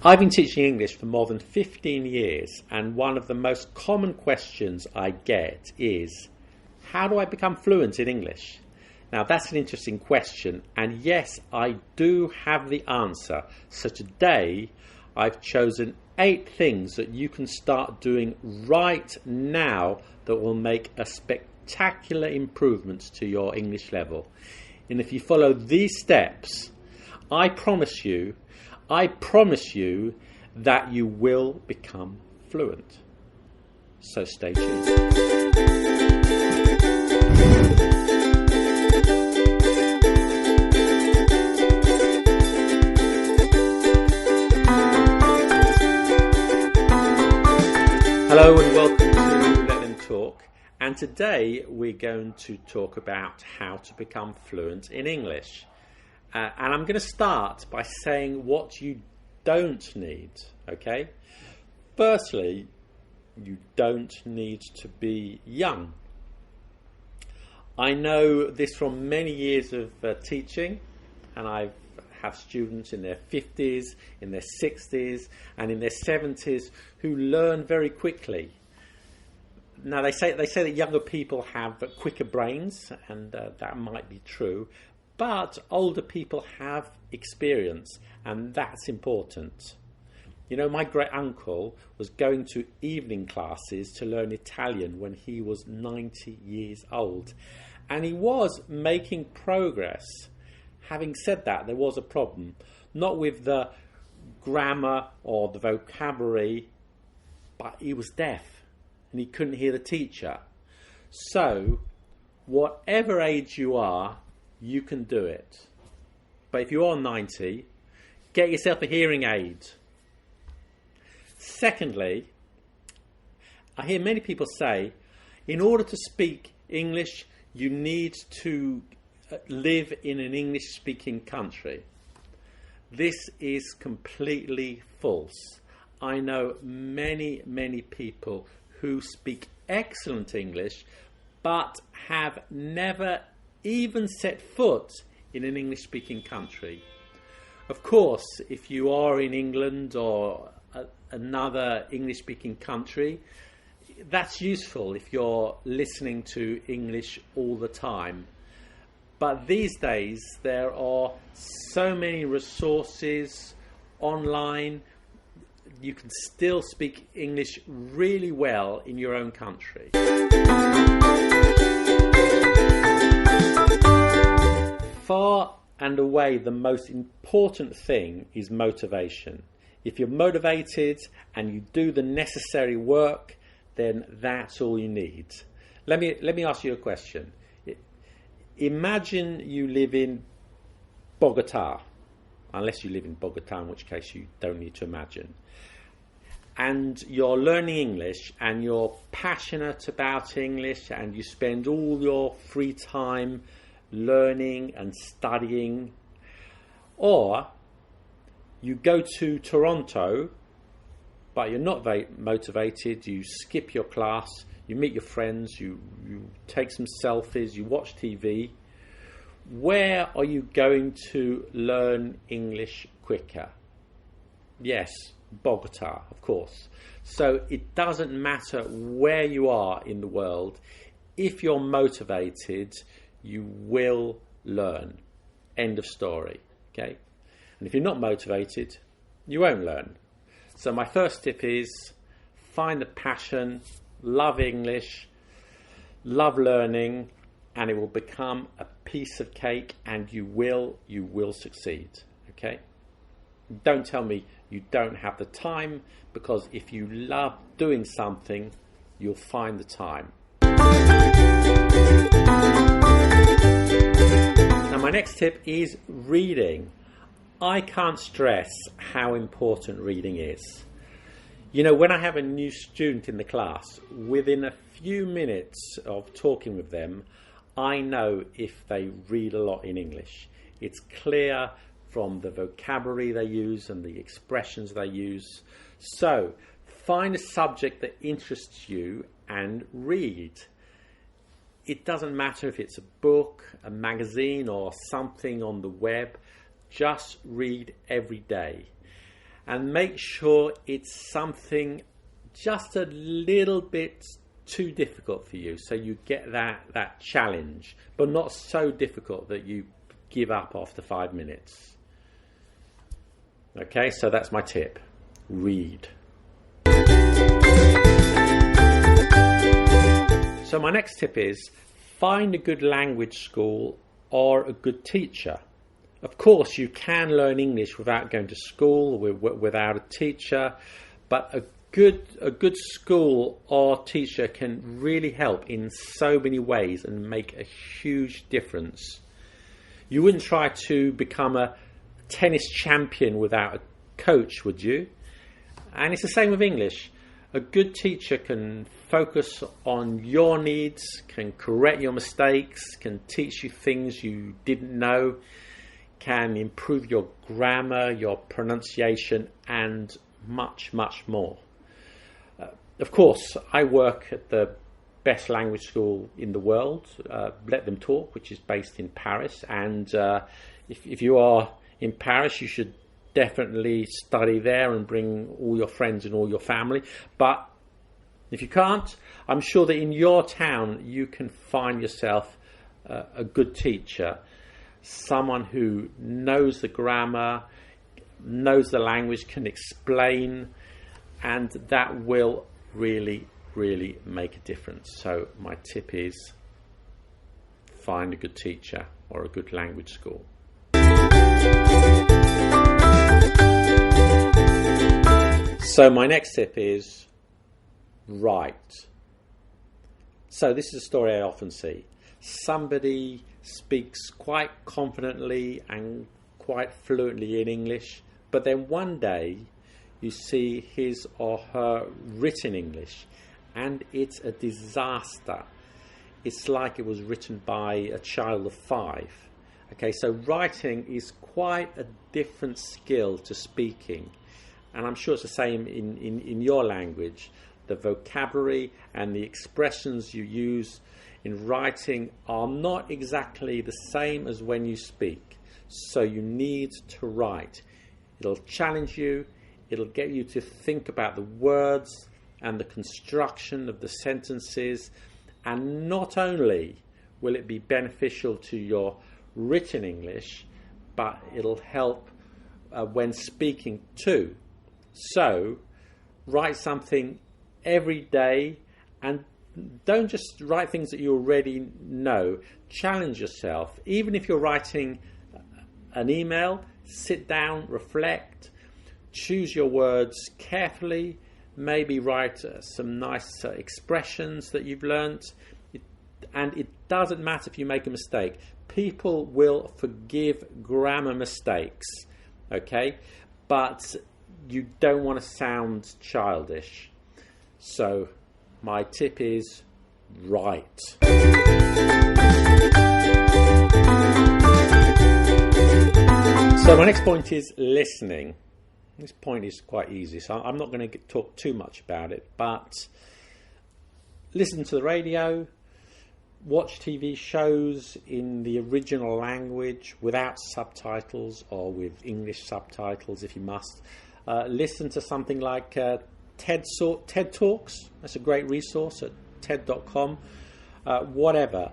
I've been teaching English for more than 15 years, and one of the most common questions I get is, how do I become fluent in English? Now that's an interesting question, and yes, I do have the answer. So today I've chosen 8 things that you can start doing right now that will make a spectacular improvement to your English level. And if you follow these steps, I promise you that you will become fluent. So stay tuned. Hello and welcome to Let Them Talk, and today we're going to talk about how to become fluent in English. And I'm going to start by saying what you don't need, okay? Firstly, you don't need to be young. I know this from many years of teaching, and I have students in their 50s, in their 60s, and in their 70s who learn very quickly. Now they say that younger people have quicker brains, and that might be true. But older people have experience, and that's important. You know, my great uncle was going to evening classes to learn Italian when he was 90 years old, and he was making progress. Having said that, there was a problem, not with the grammar or the vocabulary, but he was deaf and he couldn't hear the teacher. So, whatever age you are, you can do it. But if you are 90, get yourself a hearing aid. Secondly, I hear many people say, in order to speak English, you need to live in an English-speaking country. This is completely false. I know many people who speak excellent English, but have never even set foot in an English-speaking country. Of course, if you are in England or another English-speaking country, that's useful if you're listening to English all the time. But these days, there are so many resources online. You can still speak English really well in your own country. Far and away, the most important thing is motivation. If you're motivated and you do the necessary work, then that's all you need. Let me ask you a question. Imagine you live in Bogota, unless you live in Bogota, in which case you don't need to imagine. And you're learning English and you're passionate about English and you spend all your free time learning and studying. Or you go to Toronto, but you're not very motivated, you skip your class, you meet your friends, you take some selfies, you watch TV. Where are you going to learn English quicker? Yes, Bogota, of course. So it doesn't matter where you are in the world. If you're motivated, you will learn. End of story. Okay? And if you're not motivated, you won't learn. So my first tip is find the passion, love English, love learning, and it will become a piece of cake, and you will succeed. Okay? Don't tell me you don't have the time, because if you love doing something, you'll find the time. Now my next tip is reading. I can't stress how important reading is. You know, when I have a new student in the class, within a few minutes of talking with them, I know if they read a lot in English. It's clear from the vocabulary they use and the expressions they use. So, find a subject that interests you and read. It doesn't matter if it's a book, a magazine, or something on the web. Just read every day. and make sure it's something just a little bit too difficult for you, so you get that challenge, but not so difficult that you give up after 5 minutes. Okay, so that's my tip. Read. So my next tip is find a good language school or a good teacher. Of course, you can learn English without going to school, without a teacher, but a good school or teacher can really help in so many ways and make a huge difference. You wouldn't try to become a tennis champion without a coach, would you? And it's the same with English. A good teacher can focus on your needs, can correct your mistakes, can teach you things you didn't know, can improve your grammar, your pronunciation, and much, much more. Of course, I work at the best language school in the world, Let Them Talk, which is based in Paris. And if you are in Paris, you should definitely study there and bring all your friends and all your family. But if you can't, I'm sure that in your town you can find yourself a good teacher, someone who knows the grammar, knows the language, can explain, and that will really make a difference. So my tip is find a good teacher or a good language school. So my next tip is write. So this is a story I often see. Somebody speaks quite confidently and quite fluently in English, but then one day you see his or her written English and it's a disaster. It's like it was written by a child of 5. Okay, so writing is quite a different skill to speaking. And I'm sure it's the same in your language. The vocabulary and the expressions you use in writing are not exactly the same as when you speak. So you need to write. It'll challenge you. It'll get you to think about the words and the construction of the sentences. And not only will it be beneficial to your written English, but it'll help when speaking too. So write something every day, and don't just write things that you already know. Challenge yourself. Even if you're writing an email, sit down, reflect, choose your words carefully, maybe write some nice expressions that you've learnt. And it doesn't matter if you make a mistake. People will forgive grammar mistakes, okay? But you don't want to sound childish. So my tip is write. So my next point is listening. This point is quite easy, so I'm not going to talk too much about it, but listen to the radio, watch TV shows in the original language without subtitles or with English subtitles if you must. Listen to something like TED Talks. That's a great resource at TED.com. Whatever.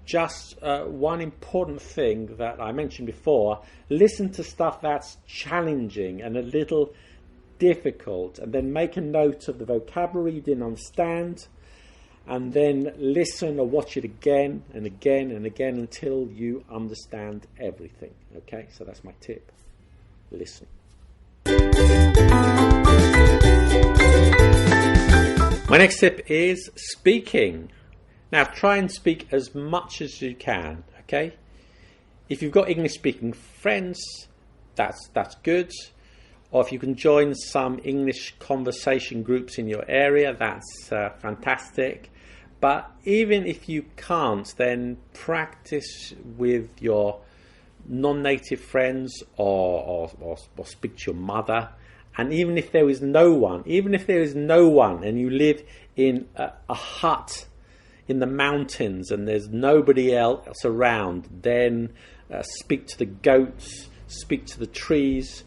Just one important thing that I mentioned before, listen to stuff that's challenging and a little difficult, and then make a note of the vocabulary you didn't understand, and then listen or watch it again and again and again until you understand everything. Okay, so that's my tip. Listen. My next tip is speaking. Now try and speak as much as you can, okay? If you've got English-speaking friends, that's good. Or if you can join some English conversation groups in your area, that's fantastic. But even if you can't, then practice with your non-native friends or speak to your mother. And even if there is no one, and you live in a hut in the mountains and there's nobody else around, then speak to the goats, speak to the trees,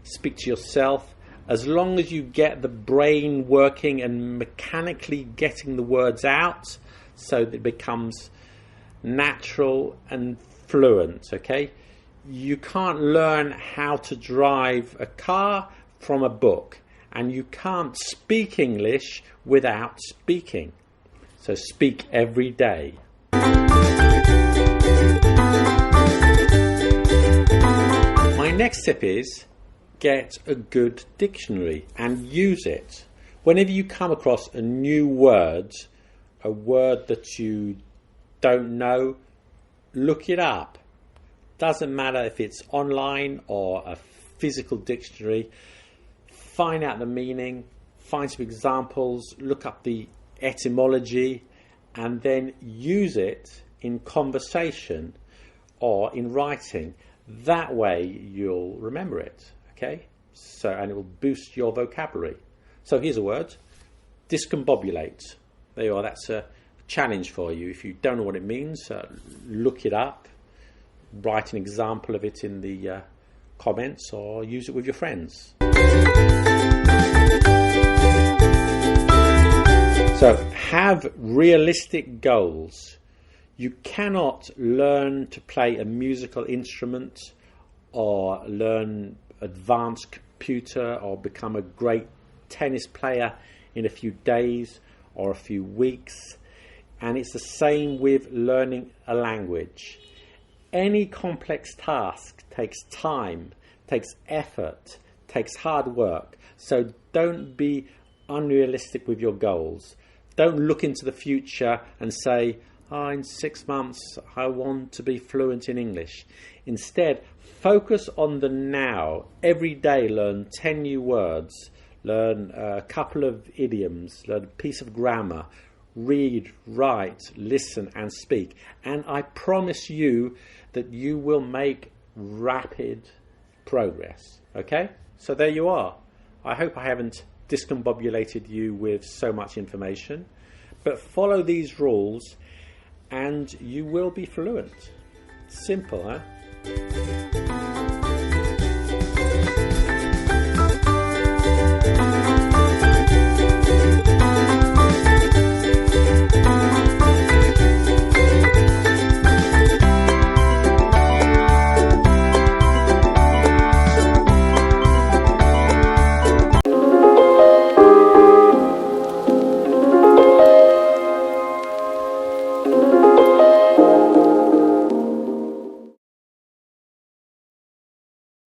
speak to yourself, As long as you get the brain working and mechanically getting the words out so that it becomes natural and fluent, okay? You can't learn how to drive a car from a book, and you can't speak English without speaking. So speak every day. My next tip is get a good dictionary and use it. Whenever you come across a new word, a word that you don't know, look it up. Doesn't matter if it's online or a physical dictionary. Find out the meaning, find some examples, look up the etymology, and then use it in conversation or in writing. That way you'll remember it, okay? So, and it will boost your vocabulary. So here's a word, discombobulate. There you are, that's a challenge for you. If you don't know what it means, look it up, write an example of it in the comments, or use it with your friends. So have realistic goals. You cannot learn to play a musical instrument or learn advanced computer or become a great tennis player in a few days or a few weeks. And it's the same with learning a language. Any complex task takes time, takes effort, takes hard work. So don't be unrealistic with your goals. Don't look into the future and say, in 6 months I want to be fluent in English. Instead, focus on the now. Every day learn 10 new words, learn a couple of idioms, learn a piece of grammar, read, write, listen and speak. And I promise you that you will make rapid progress. Okay? So there you are. I hope I haven't discombobulated you with so much information, but follow these rules and you will be fluent. Simple, huh?